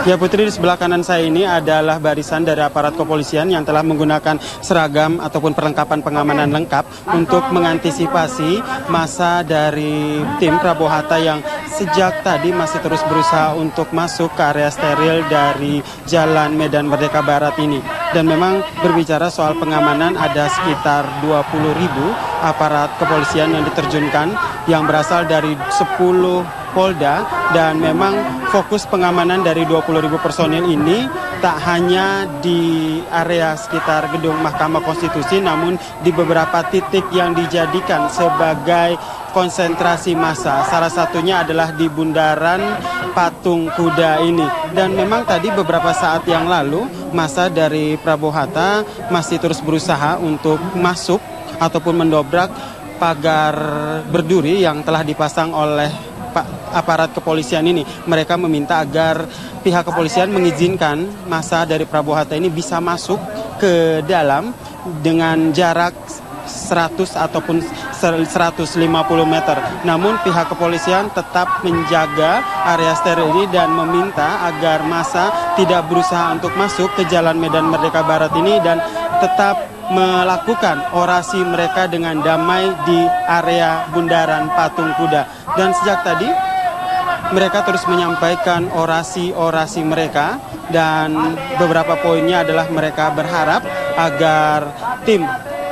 Ya Putri, di sebelah kanan saya ini adalah barisan dari aparat kepolisian yang telah menggunakan seragam ataupun perlengkapan pengamanan lengkap untuk mengantisipasi massa dari tim Prabowo Hatta yang sejak tadi masih terus berusaha untuk masuk ke area steril dari Jalan Medan Merdeka Barat ini. Dan memang berbicara soal pengamanan, ada sekitar 20.000 aparat kepolisian yang diterjunkan yang berasal dari 10 Polda, dan memang fokus pengamanan dari 20.000 personil ini tak hanya di area sekitar gedung Mahkamah Konstitusi, namun di beberapa titik yang dijadikan sebagai konsentrasi massa. Salah satunya adalah di bundaran Patung Kuda ini. Dan memang tadi beberapa saat yang lalu massa dari Prabowo Hatta masih terus berusaha untuk masuk ataupun mendobrak pagar berduri yang telah dipasang oleh aparat kepolisian ini. Mereka meminta agar pihak kepolisian mengizinkan massa dari Prabowo Hatta ini bisa masuk ke dalam dengan jarak 100 ataupun 150 meter. Namun pihak kepolisian tetap menjaga area steril ini dan meminta agar massa tidak berusaha untuk masuk ke Jalan Medan Merdeka Barat ini dan tetap melakukan orasi mereka dengan damai di area bundaran Patung Kuda. Dan sejak tadi mereka terus menyampaikan orasi-orasi mereka, dan beberapa poinnya adalah mereka berharap agar tim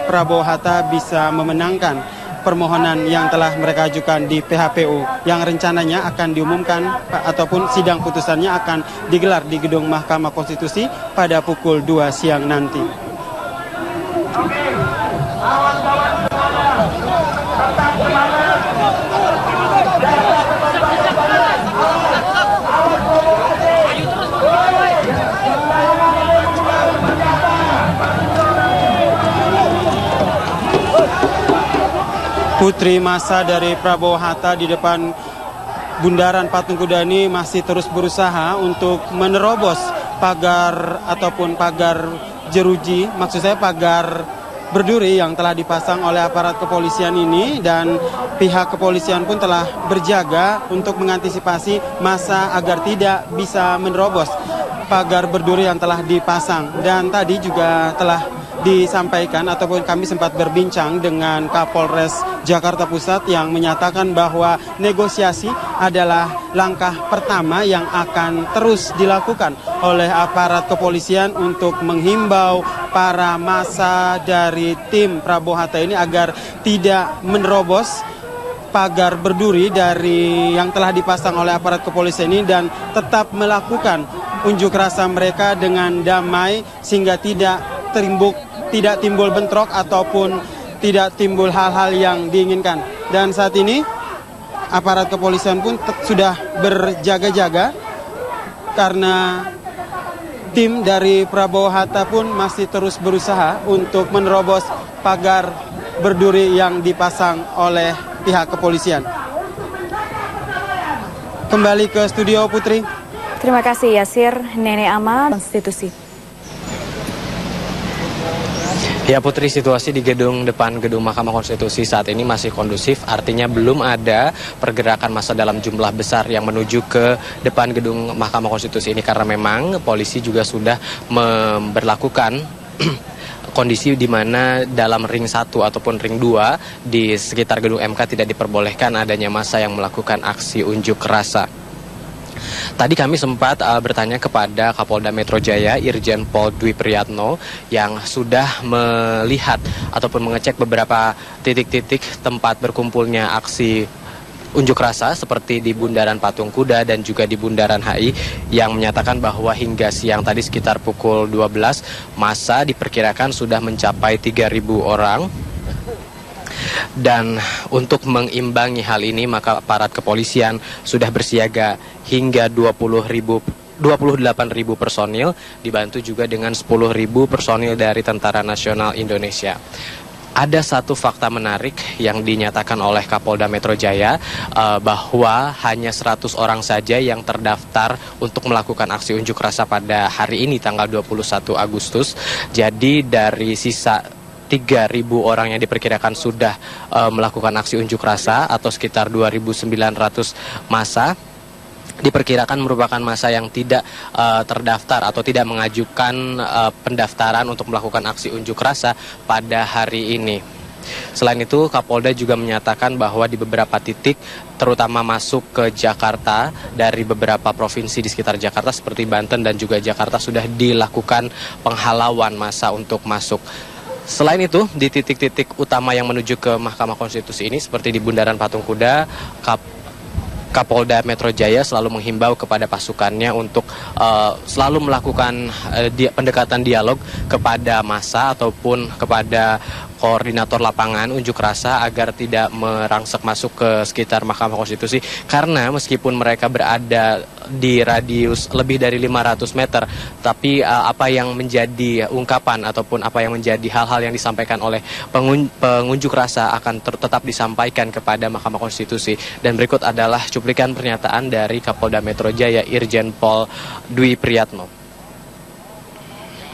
Prabowo Hatta bisa memenangkan permohonan yang telah mereka ajukan di PHPU yang rencananya akan diumumkan ataupun sidang putusannya akan digelar di gedung Mahkamah Konstitusi pada pukul 2 siang nanti. Putri, massa dari Prabowo Hatta di depan bundaran Patung Kuda ini masih terus berusaha untuk menerobos pagar ataupun pagar jeruji, maksud saya pagar berduri yang telah dipasang oleh aparat kepolisian ini, dan pihak kepolisian pun telah berjaga untuk mengantisipasi massa agar tidak bisa menerobos pagar berduri yang telah dipasang. Dan tadi juga telah disampaikan ataupun kami sempat berbincang dengan Kapolres Jakarta Pusat yang menyatakan bahwa negosiasi adalah langkah pertama yang akan terus dilakukan oleh aparat kepolisian untuk menghimbau para massa dari tim Prabowo Hatta ini agar tidak menerobos pagar berduri dari yang telah dipasang oleh aparat kepolisian ini dan tetap melakukan unjuk rasa mereka dengan damai sehingga tidak timbul bentrok ataupun tidak timbul hal-hal yang diinginkan. Dan saat ini aparat kepolisian pun sudah berjaga-jaga karena tim dari Prabowo Hatta pun masih terus berusaha untuk menerobos pagar berduri yang dipasang oleh pihak kepolisian. Kembali ke studio, Putri. Terima kasih Yasir. Nenek Ama, Konstitusi. Ya Putri, situasi di depan gedung Mahkamah Konstitusi saat ini masih kondusif, artinya belum ada pergerakan massa dalam jumlah besar yang menuju ke depan gedung Mahkamah Konstitusi ini, karena memang polisi juga sudah memberlakukan kondisi di mana dalam ring 1 ataupun ring 2 di sekitar gedung MK tidak diperbolehkan adanya massa yang melakukan aksi unjuk rasa. Tadi kami sempat bertanya kepada Kapolda Metro Jaya, Irjen Pol Dwi Priyatno, yang sudah melihat ataupun mengecek beberapa titik-titik tempat berkumpulnya aksi unjuk rasa seperti di Bundaran Patung Kuda dan juga di Bundaran HI, yang menyatakan bahwa hingga siang tadi sekitar pukul 12 massa diperkirakan sudah mencapai 3.000 orang. Dan untuk mengimbangi hal ini maka aparat kepolisian sudah bersiaga hingga 28.000 personil, dibantu juga dengan 10.000 personil dari Tentara Nasional Indonesia. Ada satu fakta menarik yang dinyatakan oleh Kapolda Metro Jaya, bahwa hanya 100 orang saja yang terdaftar untuk melakukan aksi unjuk rasa pada hari ini tanggal 21 Agustus. Jadi dari sisa 3.000 orang yang diperkirakan sudah melakukan aksi unjuk rasa atau sekitar 2.900 massa, diperkirakan merupakan massa yang tidak terdaftar atau tidak mengajukan pendaftaran untuk melakukan aksi unjuk rasa pada hari ini. Selain itu, Kapolda juga menyatakan bahwa di beberapa titik, terutama masuk ke Jakarta, dari beberapa provinsi di sekitar Jakarta seperti Banten dan juga Jakarta sudah dilakukan penghalauan massa untuk masuk. Selain itu, di titik-titik utama yang menuju ke Mahkamah Konstitusi ini, seperti di Bundaran Patung Kuda, Kapolda Metro Jaya selalu menghimbau kepada pasukannya untuk selalu melakukan pendekatan dialog kepada massa ataupun kepada koordinator lapangan unjuk rasa agar tidak merangsek masuk ke sekitar Mahkamah Konstitusi, karena meskipun mereka berada di radius lebih dari 500 meter, tapi apa yang menjadi ungkapan ataupun apa yang menjadi hal-hal yang disampaikan oleh pengunjuk rasa akan tetap disampaikan kepada Mahkamah Konstitusi. Dan berikut adalah cuplikan pernyataan dari Kapolda Metro Jaya Irjen Pol Dwi Priyatno.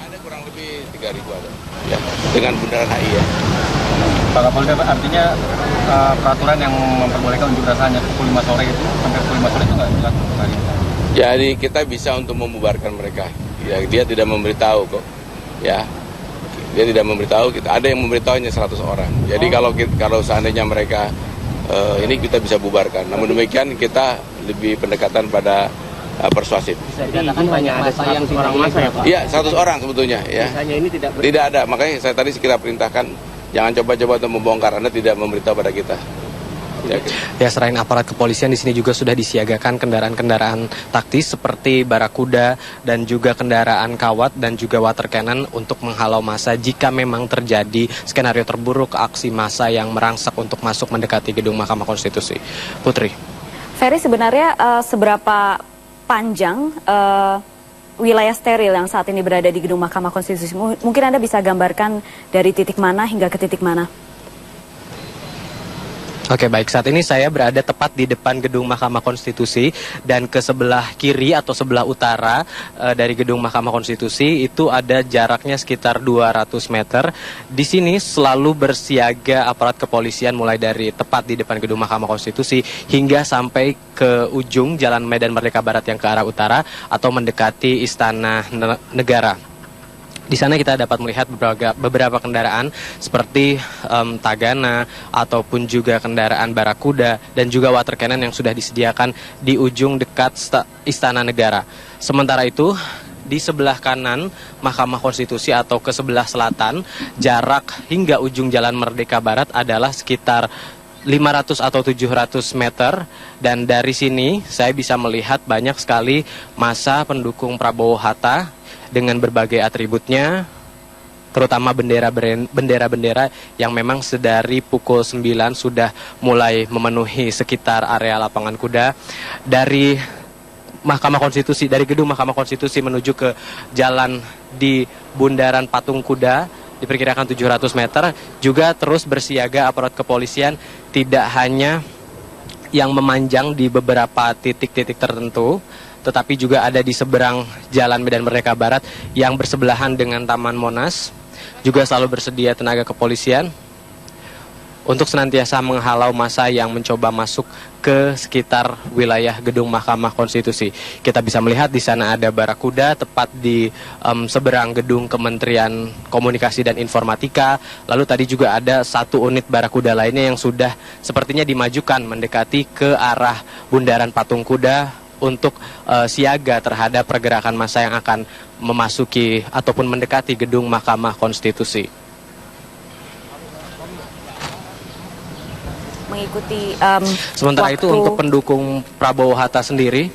Ada kurang lebih 3.000 ada. Ya, dengan Bundaran HI ya. Pak Kapolda, artinya peraturan yang memperbolehkan unjuk rasa hanya pukul 5 sore itu, sampai pukul 5 sore itu nggak dilakukan hari ini? Jadi kita bisa untuk membubarkan mereka. Ya, dia tidak memberitahu kok. Ya, dia tidak memberitahu. Ada yang memberitahu hanya 100 orang. Jadi kalau seandainya mereka ini kita bisa bubarkan. Namun demikian kita lebih pendekatan pada persuasif. Bisa dikatakan hanya ada 100 orang massa ya Pak? Iya, 100 orang sebetulnya ya. Sisanya ini tidak ada, makanya saya tadi kita perintahkan jangan coba-coba untuk membongkar, Anda tidak memberitahu pada kita. Ya, selain aparat kepolisian di sini juga sudah disiagakan kendaraan-kendaraan taktis seperti barakuda dan juga kendaraan kawat dan juga water cannon untuk menghalau massa jika memang terjadi skenario terburuk aksi massa yang merangsek untuk masuk mendekati gedung Mahkamah Konstitusi. Putri. Ferry, sebenarnya seberapa panjang wilayah steril yang saat ini berada di gedung Mahkamah Konstitusi? Mungkin Anda bisa gambarkan dari titik mana hingga ke titik mana? Oke, baik, saat ini saya berada tepat di depan gedung Mahkamah Konstitusi dan ke sebelah kiri atau sebelah utara dari gedung Mahkamah Konstitusi itu ada jaraknya sekitar 200 meter. Di sini selalu bersiaga aparat kepolisian mulai dari tepat di depan gedung Mahkamah Konstitusi hingga sampai ke ujung Jalan Medan Merdeka Barat yang ke arah utara atau mendekati Istana Negara. Di sana kita dapat melihat beberapa kendaraan seperti Tagana ataupun juga kendaraan barakuda dan juga water cannon yang sudah disediakan di ujung dekat Istana Negara. Sementara itu, di sebelah kanan Mahkamah Konstitusi atau ke sebelah selatan, jarak hingga ujung Jalan Merdeka Barat adalah sekitar 500 atau 700 meter, dan dari sini saya bisa melihat banyak sekali massa pendukung Prabowo Hatta dengan berbagai atributnya, terutama bendera-bendera yang memang sedari pukul 9 sudah mulai memenuhi sekitar area lapangan kuda. Dari Mahkamah Konstitusi, dari gedung Mahkamah Konstitusi menuju ke jalan di Bundaran Patung Kuda diperkirakan 700 meter, juga terus bersiaga aparat kepolisian, tidak hanya yang memanjang di beberapa titik-titik tertentu, tetapi juga ada di seberang Jalan Medan Merdeka Barat yang bersebelahan dengan Taman Monas. Juga selalu bersedia tenaga kepolisian untuk senantiasa menghalau massa yang mencoba masuk ke sekitar wilayah gedung Mahkamah Konstitusi. Kita bisa melihat di sana ada barakuda tepat di seberang gedung Kementerian Komunikasi dan Informatika. Lalu tadi juga ada satu unit barakuda lainnya yang sudah sepertinya dimajukan mendekati ke arah Bundaran Patung Kuda untuk siaga terhadap pergerakan massa yang akan memasuki ataupun mendekati gedung Mahkamah Konstitusi. Mengikuti sementara waktu... itu untuk pendukung Prabowo Hatta sendiri,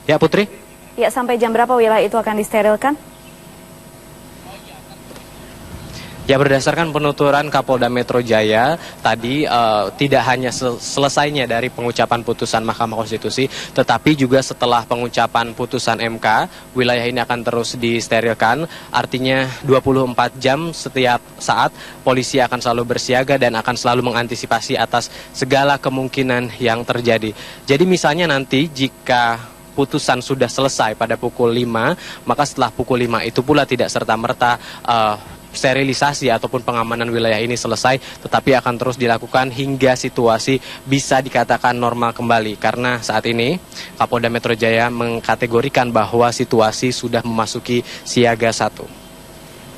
ya Putri? Ya, sampai jam berapa wilayah itu akan disterilkan? Ya, berdasarkan penuturan Kapolda Metro Jaya tadi, tidak hanya selesainya dari pengucapan putusan Mahkamah Konstitusi, tetapi juga setelah pengucapan putusan MK, wilayah ini akan terus disterilkan. Artinya 24 jam setiap saat polisi akan selalu bersiaga dan akan selalu mengantisipasi atas segala kemungkinan yang terjadi. Jadi misalnya nanti jika putusan sudah selesai pada pukul 5, maka setelah pukul 5 itu pula tidak serta-merta sterilisasi ataupun pengamanan wilayah ini selesai, tetapi akan terus dilakukan hingga situasi bisa dikatakan normal kembali. Karena saat ini Kapolda Metro Jaya mengkategorikan bahwa situasi sudah memasuki siaga 1.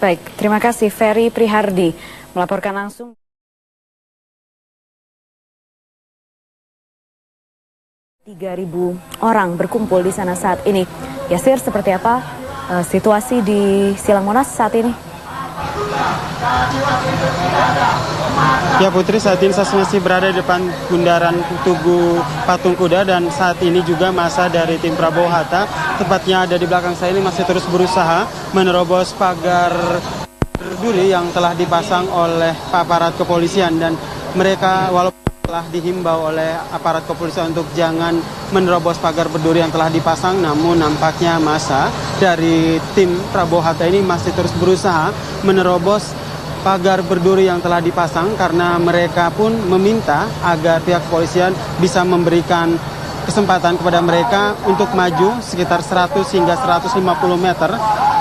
Baik, terima kasih Ferry Prihardi melaporkan langsung. 3.000 orang berkumpul di sana saat ini. Yasir, seperti apa situasi di Silang Monas saat ini? Ya Putri, saat ini saya masih berada di depan bundaran Tugu Patung Kuda dan saat ini juga masa dari tim Prabowo Hatta, tepatnya ada di belakang saya ini, masih terus berusaha menerobos pagar berduri yang telah dipasang oleh aparat kepolisian, dan mereka walaupun telah dihimbau oleh aparat kepolisian untuk jangan menerobos pagar berduri yang telah dipasang, namun nampaknya masa dari tim Prabowo Hatta ini masih terus berusaha menerobos pagar berduri yang telah dipasang, karena mereka pun meminta agar pihak kepolisian bisa memberikan kesempatan kepada mereka untuk maju sekitar 100 hingga 150 meter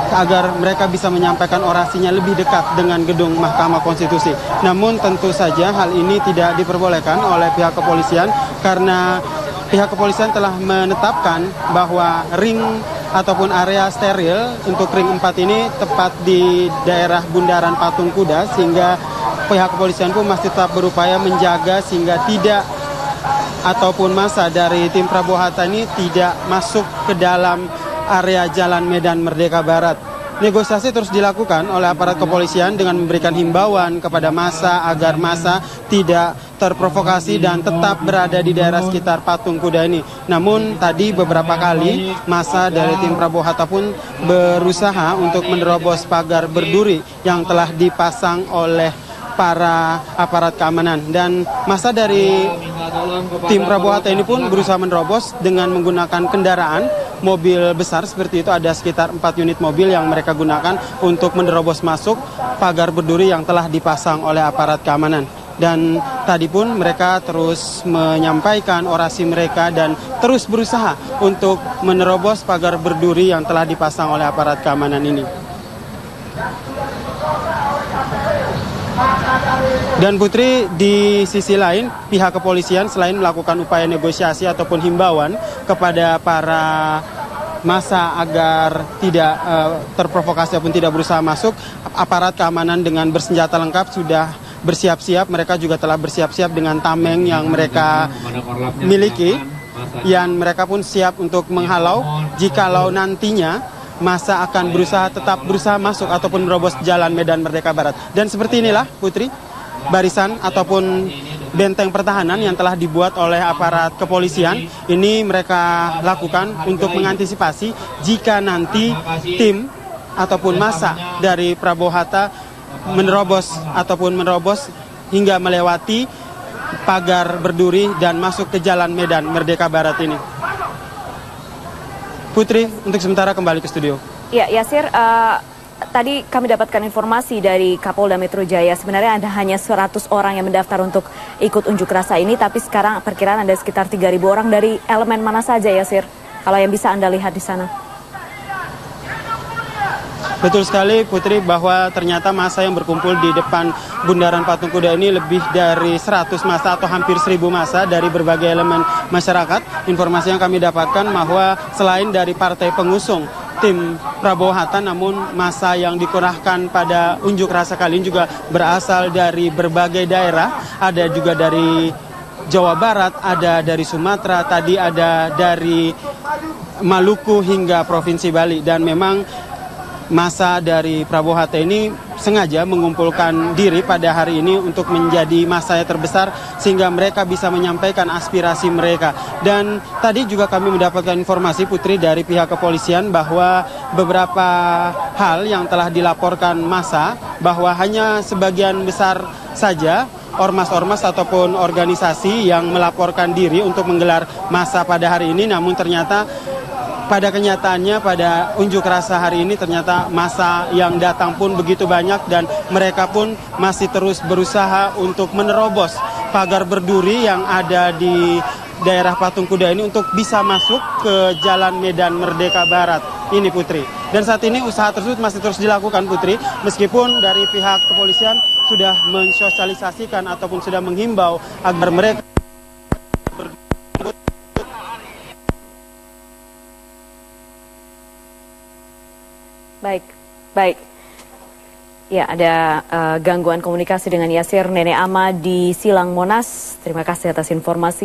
agar mereka bisa menyampaikan orasinya lebih dekat dengan gedung Mahkamah Konstitusi. Namun tentu saja hal ini tidak diperbolehkan oleh pihak kepolisian karena pihak kepolisian telah menetapkan bahwa ring ataupun area steril untuk ring 4 ini tepat di daerah bundaran Patung Kuda, sehingga pihak kepolisian pun masih tetap berupaya menjaga sehingga tidak ataupun masa dari tim Prabowo Hatta ini tidak masuk ke dalam area Jalan Medan Merdeka Barat. Negosiasi terus dilakukan oleh aparat kepolisian dengan memberikan himbauan kepada massa agar massa tidak terprovokasi dan tetap berada di daerah sekitar Patung Kuda ini. Namun tadi beberapa kali massa dari tim Prabowo Hatta pun berusaha untuk menerobos pagar berduri yang telah dipasang oleh para aparat keamanan, dan massa dari tim Prabowo Hatta ini pun berusaha menerobos dengan menggunakan kendaraan mobil besar seperti itu. Ada sekitar 4 unit mobil yang mereka gunakan untuk menerobos masuk pagar berduri yang telah dipasang oleh aparat keamanan. Dan tadi pun mereka terus menyampaikan orasi mereka dan terus berusaha untuk menerobos pagar berduri yang telah dipasang oleh aparat keamanan ini. Dan Putri, di sisi lain pihak kepolisian selain melakukan upaya negosiasi ataupun himbauan kepada para massa agar tidak terprovokasi ataupun tidak berusaha masuk, aparat keamanan dengan bersenjata lengkap sudah bersiap-siap. Mereka juga telah bersiap-siap dengan tameng yang mereka miliki, yang mereka pun siap untuk menghalau jikalau nantinya massa akan tetap berusaha masuk ataupun merobos Jalan Medan Merdeka Barat. Dan seperti inilah Putri, barisan ataupun benteng pertahanan yang telah dibuat oleh aparat kepolisian. Ini mereka lakukan untuk mengantisipasi jika nanti tim ataupun massa dari Prabowo Hatta menerobos hingga melewati pagar berduri dan masuk ke Jalan Medan Merdeka Barat ini. Putri, untuk sementara kembali ke studio. Ya, Yasir, tadi kami dapatkan informasi dari Kapolda Metro Jaya, sebenarnya ada hanya 100 orang yang mendaftar untuk ikut unjuk rasa ini, tapi sekarang perkiraan ada sekitar 3.000 orang. Dari elemen mana saja, Yasir, kalau yang bisa Anda lihat di sana? Betul sekali Putri, bahwa ternyata massa yang berkumpul di depan bundaran Patung Kuda ini lebih dari 100 massa atau hampir 1.000 massa dari berbagai elemen masyarakat. Informasi yang kami dapatkan bahwa selain dari partai pengusung tim Prabowo Hatta, namun massa yang dikerahkan pada unjuk rasa kali ini juga berasal dari berbagai daerah. Ada juga dari Jawa Barat, ada dari Sumatera, tadi ada dari Maluku hingga Provinsi Bali. Dan memang massa dari Prabowo Hatta ini sengaja mengumpulkan diri pada hari ini untuk menjadi massa yang terbesar sehingga mereka bisa menyampaikan aspirasi mereka. Dan tadi juga kami mendapatkan informasi Putri dari pihak kepolisian bahwa beberapa hal yang telah dilaporkan massa, bahwa hanya sebagian besar saja ormas-ormas ataupun organisasi yang melaporkan diri untuk menggelar massa pada hari ini. Namun ternyata pada kenyataannya pada unjuk rasa hari ini ternyata massa yang datang pun begitu banyak, dan mereka pun masih terus berusaha untuk menerobos pagar berduri yang ada di daerah Patung Kuda ini untuk bisa masuk ke Jalan Medan Merdeka Barat ini, Putri. Dan saat ini usaha tersebut masih terus dilakukan, Putri, meskipun dari pihak kepolisian sudah mensosialisasikan ataupun sudah menghimbau agar mereka Baik. Ya, ada gangguan komunikasi dengan Yasir Nenek Ama di Silang Monas. Terima kasih atas informasi.